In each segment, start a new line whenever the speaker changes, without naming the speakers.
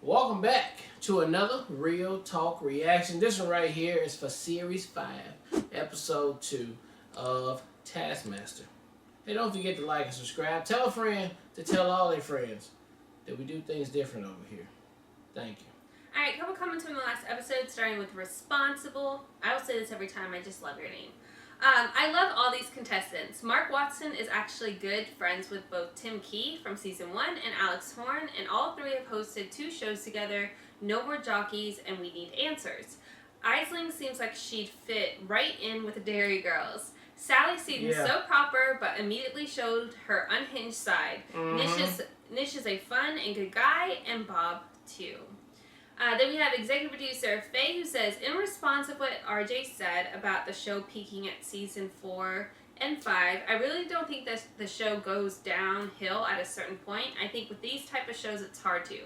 Welcome back to another Real Talk reaction. This one right here is for Series 5, Episode 2 of Taskmaster. Hey, don't forget to like and subscribe. Tell a friend to tell all their friends that we do things different over here. Thank you.
Alright, couple comments from the last episode, starting with Responsible. I will say this every time, I just love your name. I love all these contestants. Mark Watson is actually good friends with both Tim Key from Season 1 and Alex Horn, and all three have hosted 2 shows together, No More Jockeys and We Need Answers. Isling seems like she'd fit right in with the Dairy Girls. Sally seemed so proper, but immediately showed her unhinged side. Nish is a fun and good guy, and Bob too. Then we have executive producer Faye, who says, in response to what RJ said about the show peaking at season 4 and 5, I really don't think that the show goes downhill at a certain point. I think with these type of shows, it's hard to.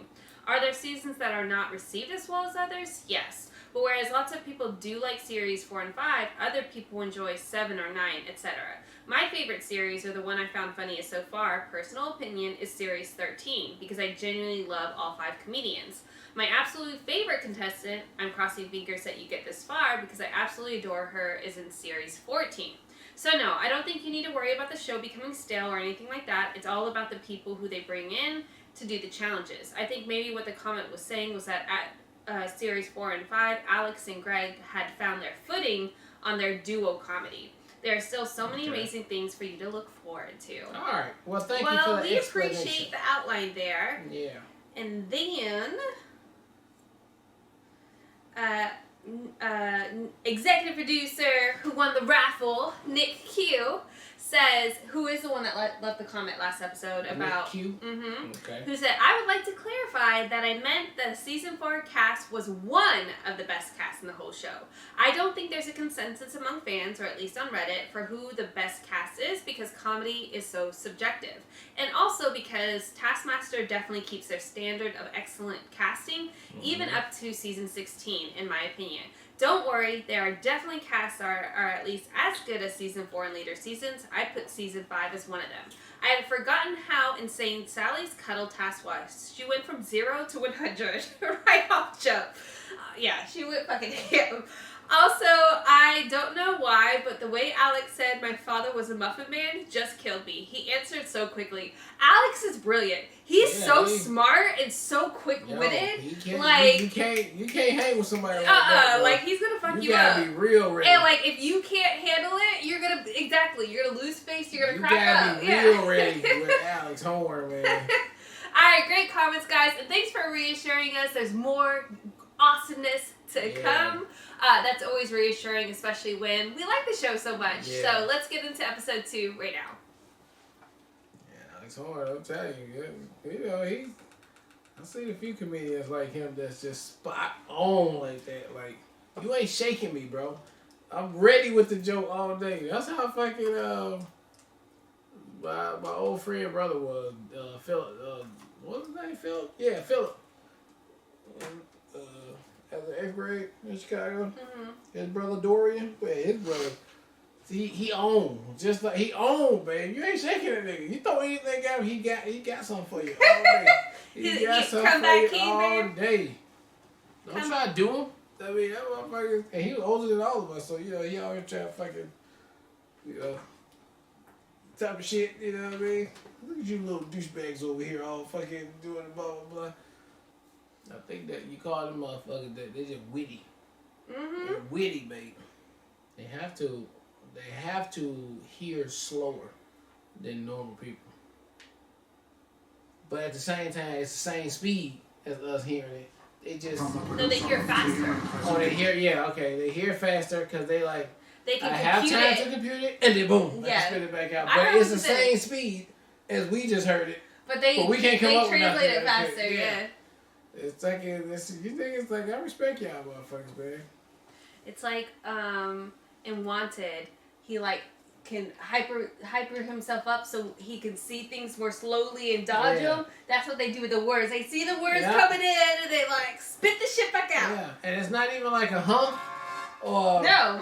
Are there seasons that are not received as well as others? Yes. But whereas lots of people do like series 4 and 5, other people enjoy 7 or 9, etc. My favorite series, or the one I found funniest so far, personal opinion, is series 13, because I genuinely love all 5 comedians. My absolute favorite contestant, I'm crossing fingers that you get this far, because I absolutely adore her, is in series 14. So no, I don't think you need to worry about the show becoming stale or anything like that. It's all about the people who they bring in to do the challenges. I think maybe what the comment was saying was that at series 4 and 5, Alex and Greg had found their footing on their duo comedy. There are still so many amazing things for you to look forward to.
All right. Well, thank you for the explanation.
We appreciate the outline there.
Yeah.
And then, executive producer who won the raffle, Nick Q, says, who is the one that left the comment last episode about
Nick Q? Okay.
Who said, I would like to clarify that I meant the season 4 cast was one of the best casts in the whole show. I don't think there's a consensus among fans, or at least on Reddit, for who the best cast is, because comedy is so subjective. And also because Taskmaster definitely keeps their standard of excellent casting, even up to season 16, in my opinion. Don't worry, there are definitely casts are at least as good as season 4 and later seasons. I put season 5 as one of them. I had forgotten how insane Sally's cuddle task was. She went from 0 to 100 right off jump. Yeah, she went fucking ham. Also, I don't know why, but the way Alex said my father was a muffin man just killed me. He answered so quickly. Alex is brilliant. He's so smart and so quick-witted.
You can't hang with somebody like that.
Like he's gonna fuck you up.
You gotta be real ready.
And like if you can't handle it, you're gonna lose face. You're gonna crack up.
You gotta be real ready with Alex Horn, man.
All right, great comments, guys, and thanks for reassuring us. There's more awesomeness to come. That's always reassuring, especially when we like the show so much. So let's get into episode 2 right now.
Yeah, Alex Horn, I'm telling you, you know, I've seen a few comedians like him that's just spot on like that. Like, you ain't shaking me, bro. I'm ready with the joke all day. That's how fucking my old friend brother was, Philip. What was his name? Philip? Yeah, Philip. As an 8th grade in Chicago. His brother Dorian. Well, his brother, he owned. Just like he owned, man. You ain't shaking that nigga. You throw anything at him, he got something for you all day. He got something for you all day. Don't try to do him. I mean, that motherfucker, and he was older than all of us, so, you know, he always trying to fucking, you know, type of shit, you know what I mean? Look at you little douchebags over here all fucking doing blah, blah, blah. I think that you call them motherfuckers that they're just witty. They're witty, baby. They have to hear slower than normal people. But at the same time, it's the same speed as us hearing it. They just...
No, they hear faster.
Oh, they hear... Yeah, okay. They hear faster because they like...
They can
have time to compute it, and then boom, I spit it back out. But it's the same speed as we just heard it.
But
we can't come up with
translate it faster, yeah.
It's like, you think it's like, I respect y'all motherfuckers, man.
It's like, in Wanted, he like can hyper himself up so he can see things more slowly and dodge them. That's what they do with the words. They see the words coming in and they like spit the shit back out.
Yeah, and it's not even like a hump or...
No.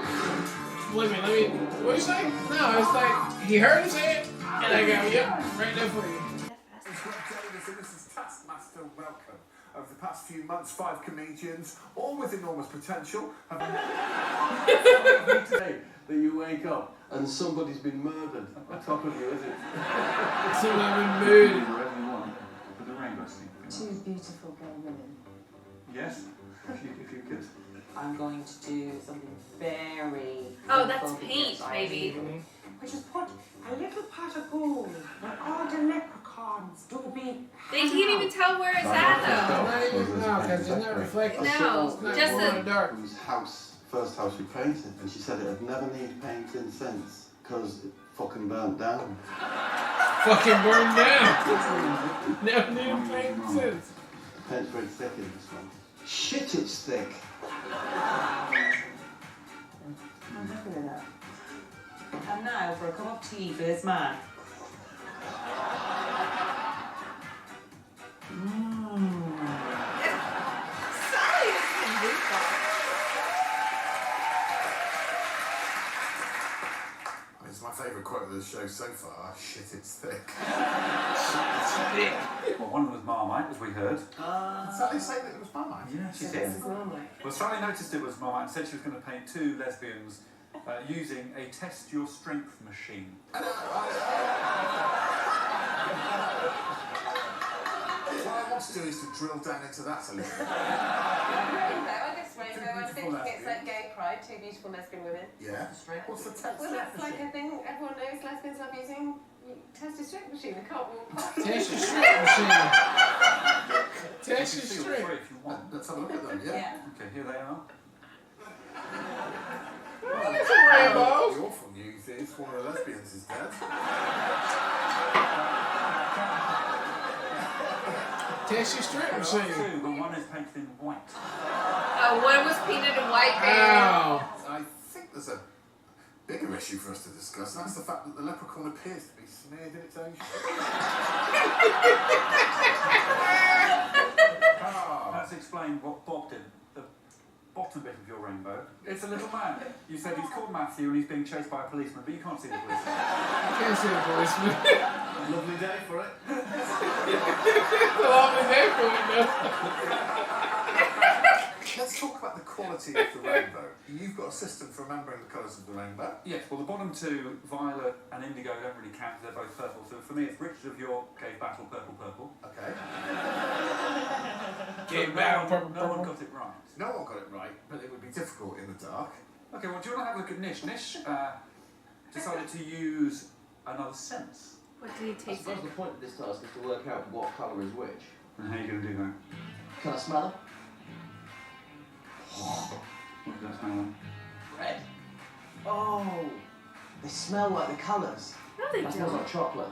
Wait a minute, what you say? No, it's like, he heard him say it, and I got, right there for you.
This is Taskmaster, welcome. Of the past few months, 5 comedians, all with enormous potential, have
Today that you wake up and somebody's been murdered on top of you, is it?
Someone been murdered.
Whatever you want for the rainbow scene.
Two beautiful gay women.
Yes, if you could.
I'm going to do something very...
Oh, that's
simple
paint,
because
baby.
I just put a little pot of gold where all the leprechauns do be...
They can't even tell where it's at though.
Not even now, because it's not reflecting.
No,
It's not
just
going
a-
in the dark.
Whose first house we painted, and she said it had never needed painting since, because it fucking burnt down.
Fucking burned down. Never need a paint since.
The paint's very thick in this one. Shit, it's thick.
I'm happy with that. And now for a cup of tea for this man.
It's my favourite quote of the show so far. Shit, it's thick.
Well, one of them was Marmite, as we heard.
Did Sally say that it was Marmite?
Yeah, she
This
did.
is lovely.
Well, Sally noticed it was Marmite and said she was going to paint 2 lesbians using a test your strength machine.
What I want to do is to drill down into that a little bit.
Rainbow, I think it's like gay pride, 2 beautiful lesbian women.
Yeah. What's the text?
Well, that's like a thing everyone knows lesbians love using. Test your strength machine, they can't walk past.
Test your strength machine. Test
You
your
can see all
strength.
3 if you want.
Let's have a look at them, yeah?
Okay, here they are.
There's some rainbows.
The awful news is one of the lesbians is dead.
Test your strength
There
machine.
are 2, but one is painted in white.
Oh, one was painted in white, baby.
Ow.
I think there's a bigger issue for us to discuss, and that's the fact that the leprechaun appears to be smeared in its own shit.
Let's explain what Bob did. The bottom bit of your rainbow. It's a little man. You said he's called Matthew and he's being chased by a policeman, but you can't see the policeman.
Can't see the policeman.
Lovely day for it.
Lovely day for it, though.
Let's talk about the quality of the rainbow. You've got a system for remembering the colours of the rainbow.
Yes, well, the bottom 2, violet and indigo, don't really count because they're both purple. So for me, it's Richard of York gave battle purple, purple.
Okay.
Get battle purple,
No one
purple.
got it right.
No one got it right, but it would be difficult in the dark.
Okay, well, do you want to have a look at Nish? Nish decided to use another sense.
What did he
I
taste?
suppose the point of this task is to work out what colour is which.
And how are you going to do that?
Can I smell it?
What does that smell like?
Red. Oh, they smell like the colours.
No, they
That smells
don't.
like chocolate.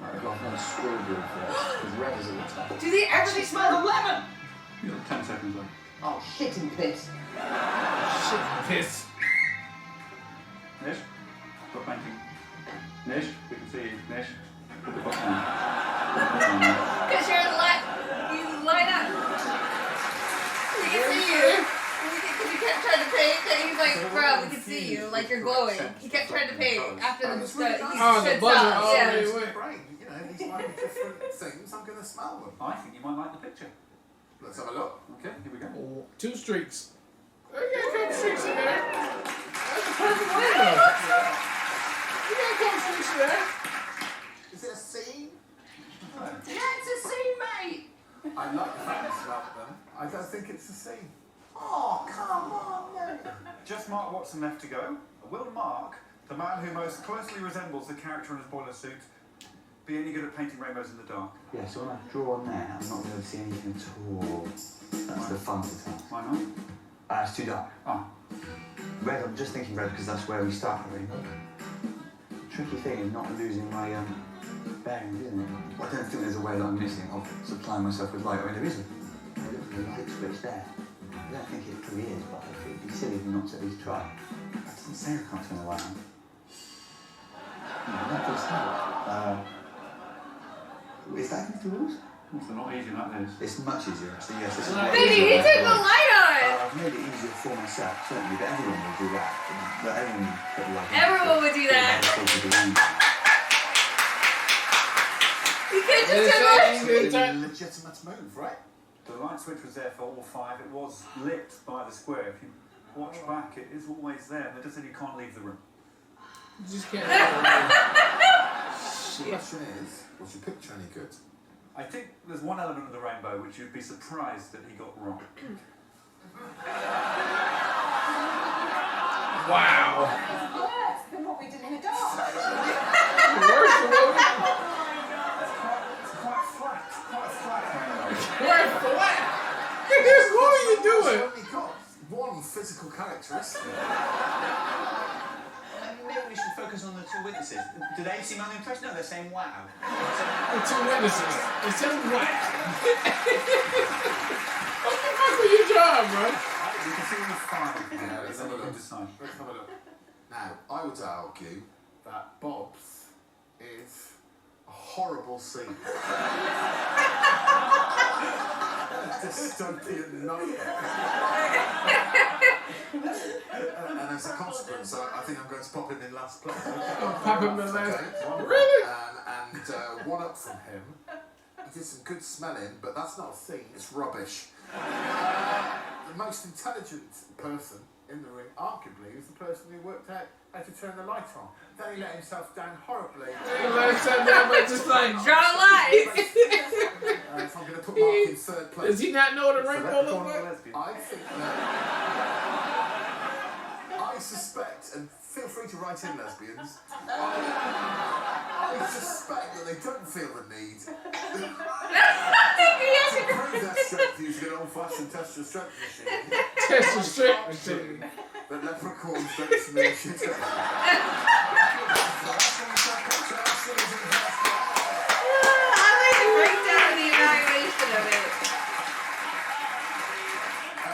Right, I've got no strawberry first, because red is at the top.
Do they
Actually smell the lemon!
You've got 10 seconds left.
Oh, shit and piss.
Shit, piss.
Nish, stop painting. Nish, we can see you. Nish, put the button on.
Because you light up. We can see you. Because you kept trying to paint, and he's like, bro, we can see you. Like, you're glowing. He kept trying to paint after the
It's really nice.
he
Oh, the
said
buzzer.
stop.
Oh,
Yeah.
wait,
It's
wait.
my brain. You know, these might be different things. I'm going to smell them.
I think you might like the picture.
Let's have a look.
Okay, here we go.
Oh, 2 streaks. Oh, you got a couple streaks in there. That's the perfect rainbow. You got a couple streaks in there.
Is it a scene?
Yeah, it's a scene, mate!
I like the fact you smelled them. I don't think it's a scene.
Oh, come on, mate.
Just Mark Watson left to go. Will Mark, the man who most closely resembles the character in his boiler suit, be any good at painting rainbows in the dark?
Yeah, so when I draw on there, I'm not going to be able to see anything at all. That's the fun of the task.
Why not?
It's too dark.
Ah,
Red, I'm just thinking red because that's where we start the rainbow. Tricky thing is not losing my bearings, isn't it? I don't think there's a way that I'm missing of supplying myself with light. I mean, there is a light switch there. I don't think it really is, but it'd be silly not to at least try. That doesn't say I can't turn the light on. No, that does help. Is that against the rules?
it's a lot easier like this.
It's much easier, actually, yes. It's
Baby, he took the light on.
I've made it easier for myself, certainly, but everyone will do that. But everyone put the light on.
Everyone would do that. You could just
It's
turn
a
It's a legitimate move, right?
The light switch was there for all 5. It was lit by the square. If you watch back, it is always there. And it doesn't you can't leave the room.
You just can't.
The question is, was your picture any good?
I think there's one element of the rainbow which you'd be surprised that he got wrong.
Wow.
Worse than what we did in the dark.
Worse than what
It's quite flat. Quite flat rainbow.
Where's flat? What are you doing?
It's only got one physical characteristic.
Maybe we should focus on the 2 witnesses. Do they seem unimpressed? No, they're saying wow.
The 2 witnesses. It says what? What the fuck was your job, bro?
You can see all 5.
Yeah, let's have a look.
Decide.
Let's have a look. Now, I would argue that Bob's is a horrible scene. A dystopian nightmare. And as a consequence, I think I'm going to pop him in last place.
Pop him in last.
Okay.
Really?
And one up from him. He did some good smelling, but that's not a scene, it's rubbish. The most intelligent person in the room, arguably, is the person who worked out how to turn the light on. Then he let himself down horribly.
He let himself down by just like
Draw a line.
So I'm going to put Mark in 3rd place.
Does he not know what a
So
rainbow
Leprechaun
looks
or
like?
Lesbian?
I think that I suspect, and feel free to write in, lesbians, I suspect that they don't feel the need to prove their strength using an old-fashioned test your strength machine.
Test your strength machine.
But leprechauns don't smell shit.
I like to break down the evaluation of it.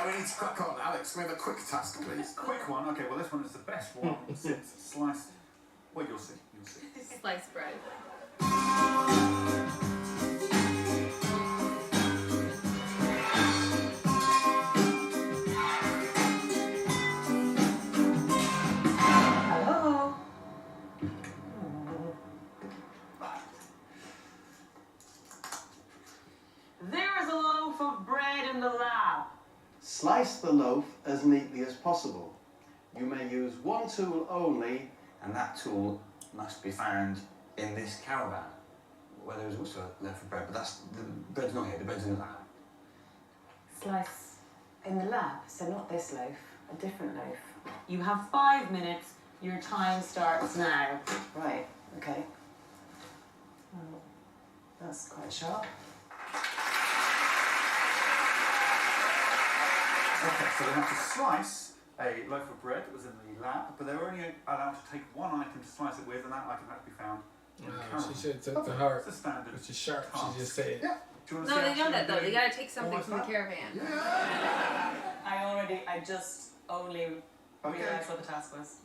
We need to crack on. Alex, we have a quick task, please.
Quick one. Okay, well this one is the best one since sliced. Well, you'll see. You'll see.
Sliced bread.
Hello? There is a loaf of bread in the lab.
Slice the loaf as neatly as possible. You may use one tool only,
And that tool must be found in this caravan, where there is also a loaf of bread, but the bread's not here, the bread's in the lab.
Slice in the lab, so not this loaf, a different loaf. You have 5 minutes. Your time starts now. Right, okay. Well, that's quite sharp.
Okay, so they have to slice a loaf of bread that was in the lab, but they were only allowed to take one item to slice it with, and that item had to be found in the
She
caravan.
should have took the heart,
It's a standard.
which is sharp.
task.
She just said.
Yeah.
Do you want to
No,
see
they
how
know that
she's
though. They
doing?
gotta take something from the caravan.
Yeah.
I just only realised what the task was.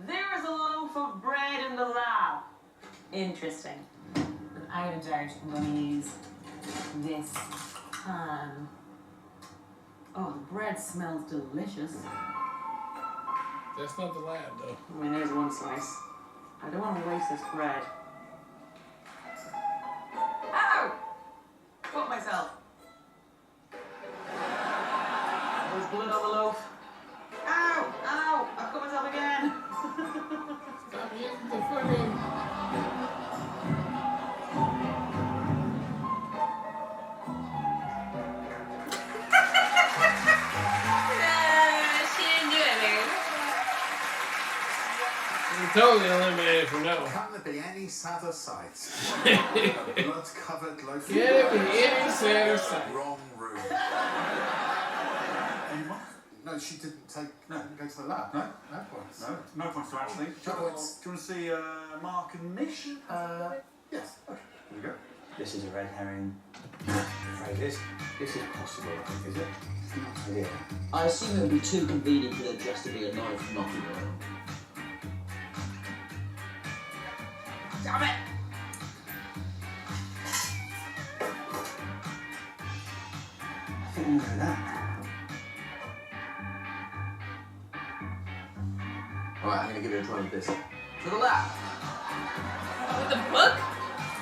There is a loaf of bread in the lab. Interesting. Without a doubt, I'm going to use this pan. Oh, the bread smells delicious.
That's not the lab, though.
I mean, there's one slice. I don't want to waste this bread. Ow! Cut myself. There's blood on the loaf. Ow! Ow! I've cut myself again.
Stop using the fucking.
She didn't do it, man.
You're totally eliminated from that one.
Can there be any sadder sight? A blood-covered loaf of
Can it be
bread.
any sadder sight?
Wrong room.
Anyone?
No, she didn't
No.
go to the lab.
No?
No points.
No, no points to actually.
No points.
Do you want to see Mark and Nish?
Yes.
Okay, here we go.
This is a red herring. I'm afraid this is possible, I think, is it? Yeah.
I assume it would be too convenient for them just to be a knife knocking around.
Damn it!
I think we know that.
Alright, I'm gonna give it a try with this.
To the lab.
With the book?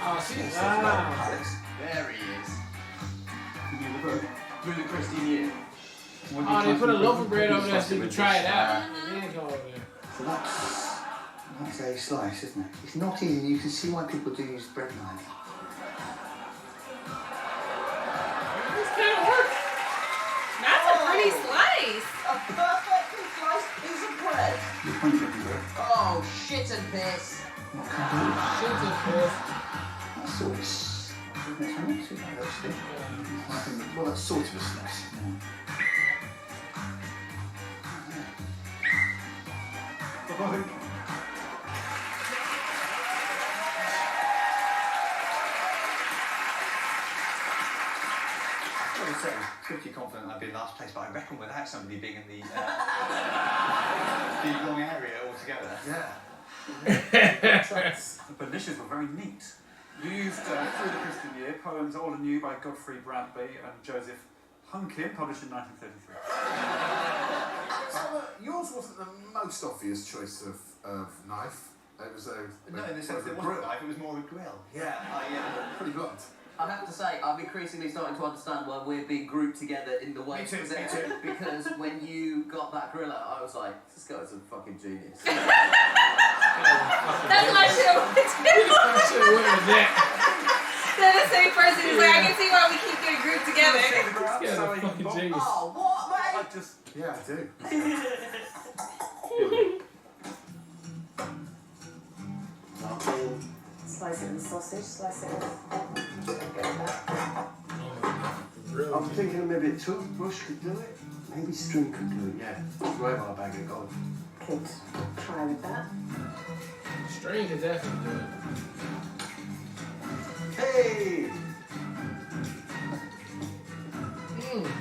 Oh, she's
Alex. There he is. Through the Christian year.
Oh, they put a loaf of bread over there so you can try it out. And then go over there.
So that's a slice, isn't it? It's not easy. You can see why people do use bread knives.
This kind of works.
That's a pretty slice.
A perfectly sliced piece of bread. Oh, shit and piss.
What can I do?
Shit is good.
That's sort of not too bad, actually. Well, that's sort of a slice. Bye-bye. I was saying, pretty confident I'd be in last place, but I reckon without somebody being in the big long area altogether.
Yeah.
But initials were very neat. You used Through the Christian Year, poems Old and New by Godfrey Bradby and Joseph Hunkin, published in 1933.
So, yours wasn't the most obvious choice of knife. It was a
No, in the sense that it wasn't a knife, it was more a grill.
Yeah, pretty blunt.
I have to say, I'm increasingly starting to understand why we're being grouped together in the way
Me too.
because when you got that griller, I was like, this guy's a fucking genius.
That's what I should have went
I should have went with that.
They're the same person. He's like, I can see why we keep getting grouped together.
Yeah, the fucking genius.
Oh, what, mate?
I just...
Yeah, I do.
Slice it with sausage, slice it with... Go with that.
Really?
I'm thinking maybe a toothbrush could do it. Maybe string could do it, yeah. Right on a bag of gold.
Could try with that.
String is definitely good.
Hey!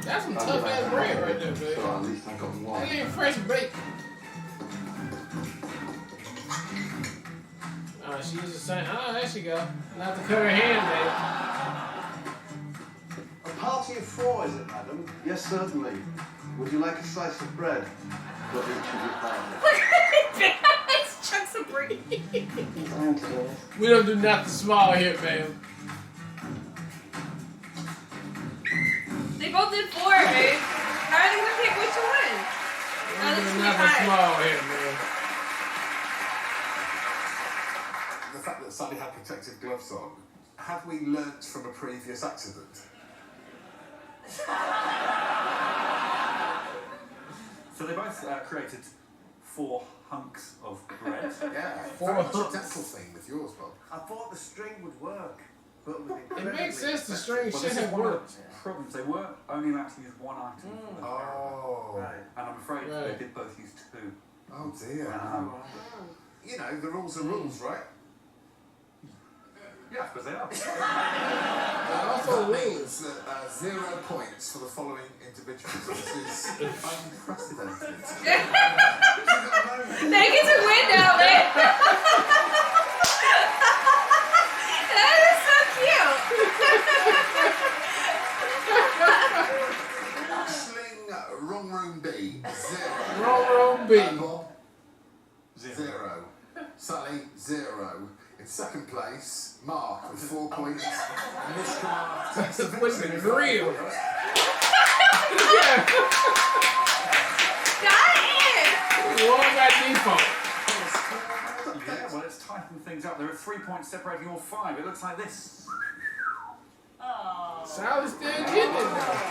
That's some tough ass bread right there, baby.
So at least I got one.
That ain't fresh baked. Oh, she used to say, oh, there she go. Not to cut her hand,
A party of four, is it, madam? Yes, certainly. Would you like a slice of bread? What each of your partners?
It's chunks of bread.
babe. We don't do nothing small here, babe.
They both did 4, babe. How are they gonna pick which one?
We
Oh,
don't
this
do
is
nothing
5.
small here, man.
The fact that Sally had protective gloves on, have we learnt from a previous accident?
So they both created 4 hunks of bread.
Yeah,
Four
very much a
hooks.
dental thing with yours, Bob.
I thought the string would work, but with
It makes sense the string
Well,
should
this is
have
one of
worked.
the problems. They were only allowed to use one item for the
Oh.
Right.
and I'm afraid
Right.
they did both use 2.
Oh dear. You know, the rules are rules, right?
Yeah, I suppose they are.
That means that 0 points for the following individuals. This is unprecedented.
They get to win now, babe. That is so cute.
Sling wrong room B, 0.
Wrong room B.
Bob, 0. Sally, 0. In second place, Mark with 4 points. And Mishka takes the
This would have
victory.
been real.
Got it.
We all got default.
Yeah, well, let's tighten things up. There are 3 points separating all 5. It looks like this.
Sally's still getting it now.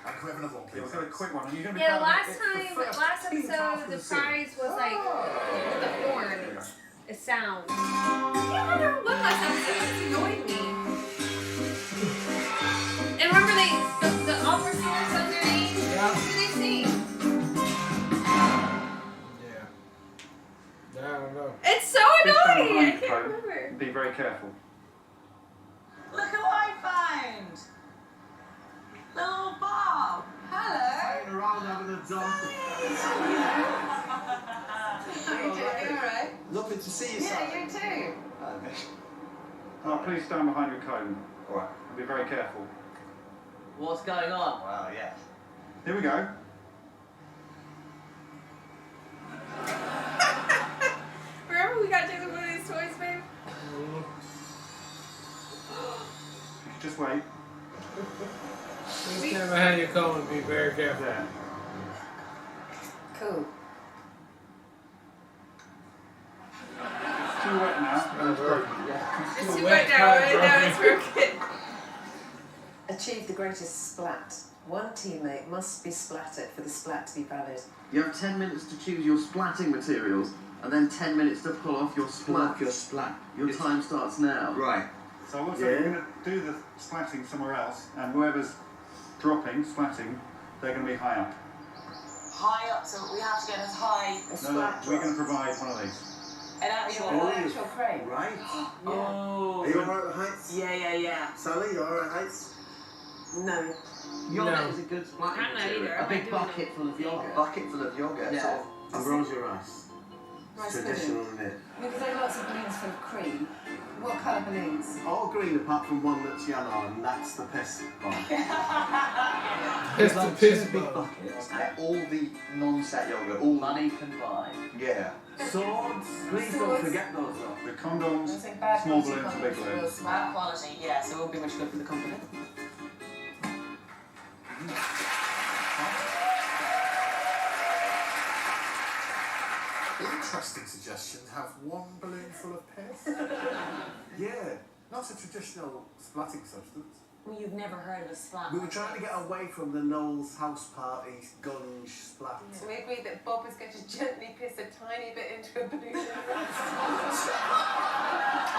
And can we have another one,
Yeah,
please?
we've got a quick one. And you're going to be
Yeah,
proud of
last
it.
time,
It's the first
last
team half
episode,
of
the
the series.
prize was like the horn, a sound. I can't remember what last episode. It's annoyed me. And remember, the opera singers underneath.
Yeah.
What do they sing?
Yeah. I don't know.
It's so
This time
annoying. I
behind
can't
the
remember.
phone, be very careful.
Look who I found! Little Bob! Hello!
Around having a dog.
You alright?
Lovely to see you,
Yeah,
Sally.
you too.
Oh, please stand behind your cone.
Alright.
And be very careful.
What's going on?
Well, yes.
Here we go. this way.
Next time I have you call and be very careful.
Yeah.
Cool.
It's too wet now. It's broken.
It's too wet now, right? Now it's broken.
Achieve the greatest splat. One teammate must be splatted for the splat to be valid.
You have 10 minutes to choose your splatting materials, and then 10 minutes to pull off your splat. Your time starts now.
Right.
So we're going to do the splatting somewhere else, and whoever's dropping, splatting, they're going to be high up.
High up, so we have to get as high.
No, we're going to provide one of these.
An actual,
An actual crane.
Right.
Oh.
Are you alright with heights?
Yeah.
Sally, you alright with heights?
No.
Yogurt is a good splatting
I'm not
material.
either.
A
I'm
big
not doing
bucket full of yogurt. A bucket full of yogurt.
Yeah.
Sort of ambrosia rice.
Rice
Traditional, isn't it?
Because there are lots of balloons full of cream. What colour balloons?
All green apart from one that's yellow, and that's the piss bomb.
It's the piss
Big
bomb.
buckets. All the non-set yogurt, all
Money can buy.
Yeah.
Swords. Please don't
Swords.
forget those though.
The condoms,
I think bad
small
quality
balloons and big
condoms
balloons.
will
Bad quality, yeah, so it won't be much good for the company.
Interesting suggestion. Have one balloon full of piss.
Yeah.
Not a traditional splatting substance.
Well, you've never heard of a splat.
We were trying to get away from the Knowles house party gunge splat.
So we agreed that Bob was going to gently piss a tiny bit into a balloon.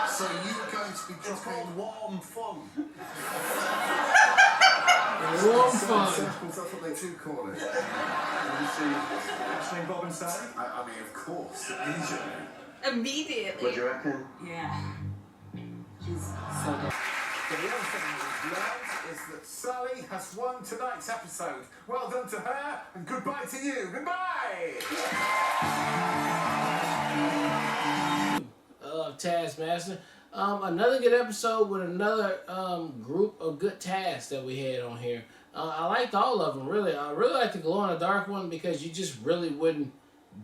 So you're going to be
It's
dropping
called warm fun.
Warm fun.
circles, that's what they do call it.
Can you see Ashley, Bob and Sally?
I mean, of course, immediately.
Immediately.
What do you reckon?
Yeah. She's so good.
The one thing we've learned is that Sally has won tonight's episode. Well done to her, and goodbye to you. Goodbye!
Taskmaster. Another good episode with another group of good tasks that we had on here. I liked all of them, really. I really liked the glow in the dark one because you just really wouldn't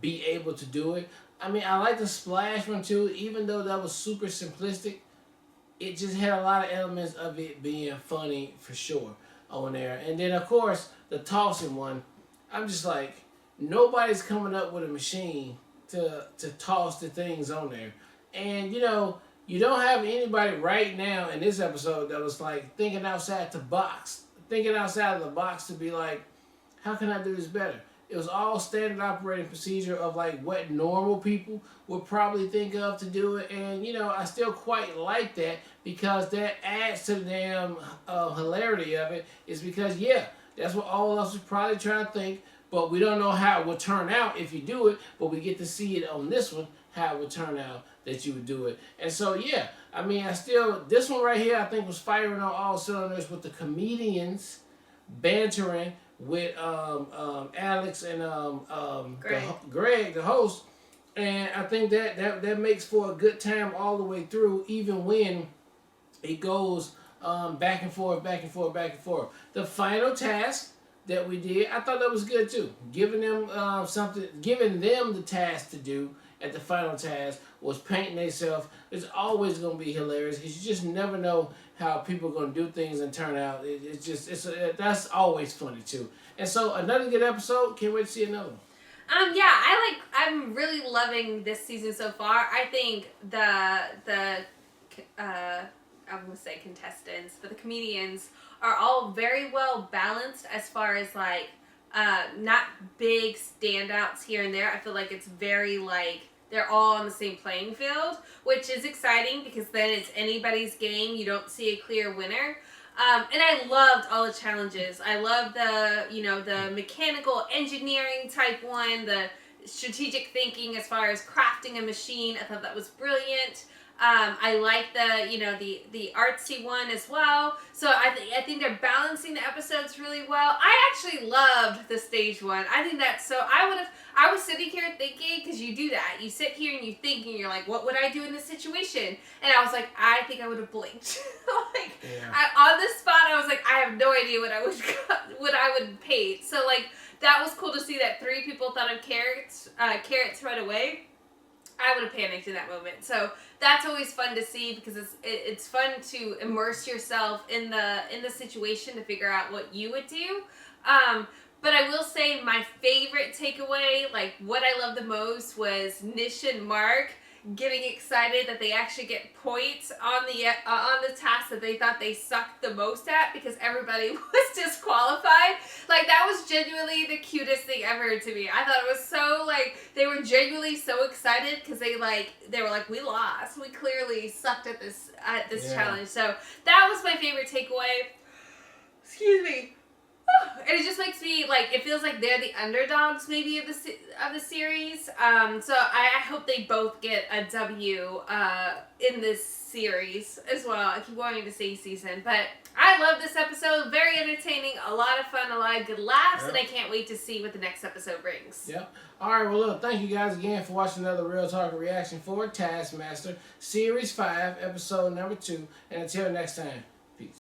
be able to do it. I mean, I like the splash one too, even though that was super simplistic. It just had a lot of elements of it being funny for sure on there. And then, of course, the tossing one. I'm just like, nobody's coming up with a machine to toss the things on there. And, you know, you don't have anybody right now in this episode that was like thinking outside the box to be like, how can I do this better? It was all standard operating procedure of like what normal people would probably think of to do it. And, you know, I still quite like that because that adds to the damn hilarity of it is because, yeah, that's what all of us are probably trying to think, but we don't know how it will turn out if you do it, but we get to see it on this one, how it would turn out that you would do it. And so, yeah, I mean, this one right here, I think was firing on all cylinders with the comedians bantering with Alex and Greg, the host. And I think that makes for a good time all the way through, even when it goes back and forth. The final task that we did, I thought that was good too. Giving them the task to do at the final task was painting themselves. It's always going to be hilarious because you just never know how people are going to do things and turn out. That's always funny too. And so another good episode. Can't wait to see another one.
I'm really loving this season so far. I think I'm gonna say contestants, but the comedians are all very well balanced as far as like not big standouts here and there. I feel like it's very like they're all on the same playing field, which is exciting because then it's anybody's game. You don't see a clear winner. And I loved all the challenges. I loved the mechanical engineering type one, the strategic thinking as far as crafting a machine. I thought that was brilliant. I like the artsy one as well. So I think they're balancing the episodes really well. I actually loved the stage one. I think that's so. I was sitting here thinking, because you do that. You sit here and you think, and you're like, what would I do in this situation? And I was like, I think I would have blinked. On the spot, I was like, I have no idea what I would paint. So like that was cool to see that 3 people thought of carrots right away. I would have panicked in that moment. So that's always fun to see because it's fun to immerse yourself in the situation to figure out what you would do. But I will say my favorite takeaway, like what I loved the most, was Nish and Mark getting excited that they actually get points on the task that they thought they sucked the most at because everybody was disqualified. Like, that was genuinely the cutest thing ever to me. I thought it was so, like, they were genuinely so excited because they were like, we lost. We clearly sucked at this challenge. So that was my favorite takeaway. Excuse me. And it just makes me, like, it feels like they're the underdogs, maybe, of the series. So I hope they both get a W in this series as well. I keep wanting to say season. But I love this episode. Very entertaining. A lot of fun. A lot of good laughs. Yep. And I can't wait to see what the next episode brings.
Yep. All right, well, look, thank you guys again for watching another Real Talk reaction for Taskmaster, Series 5, Episode number 2. And until next time.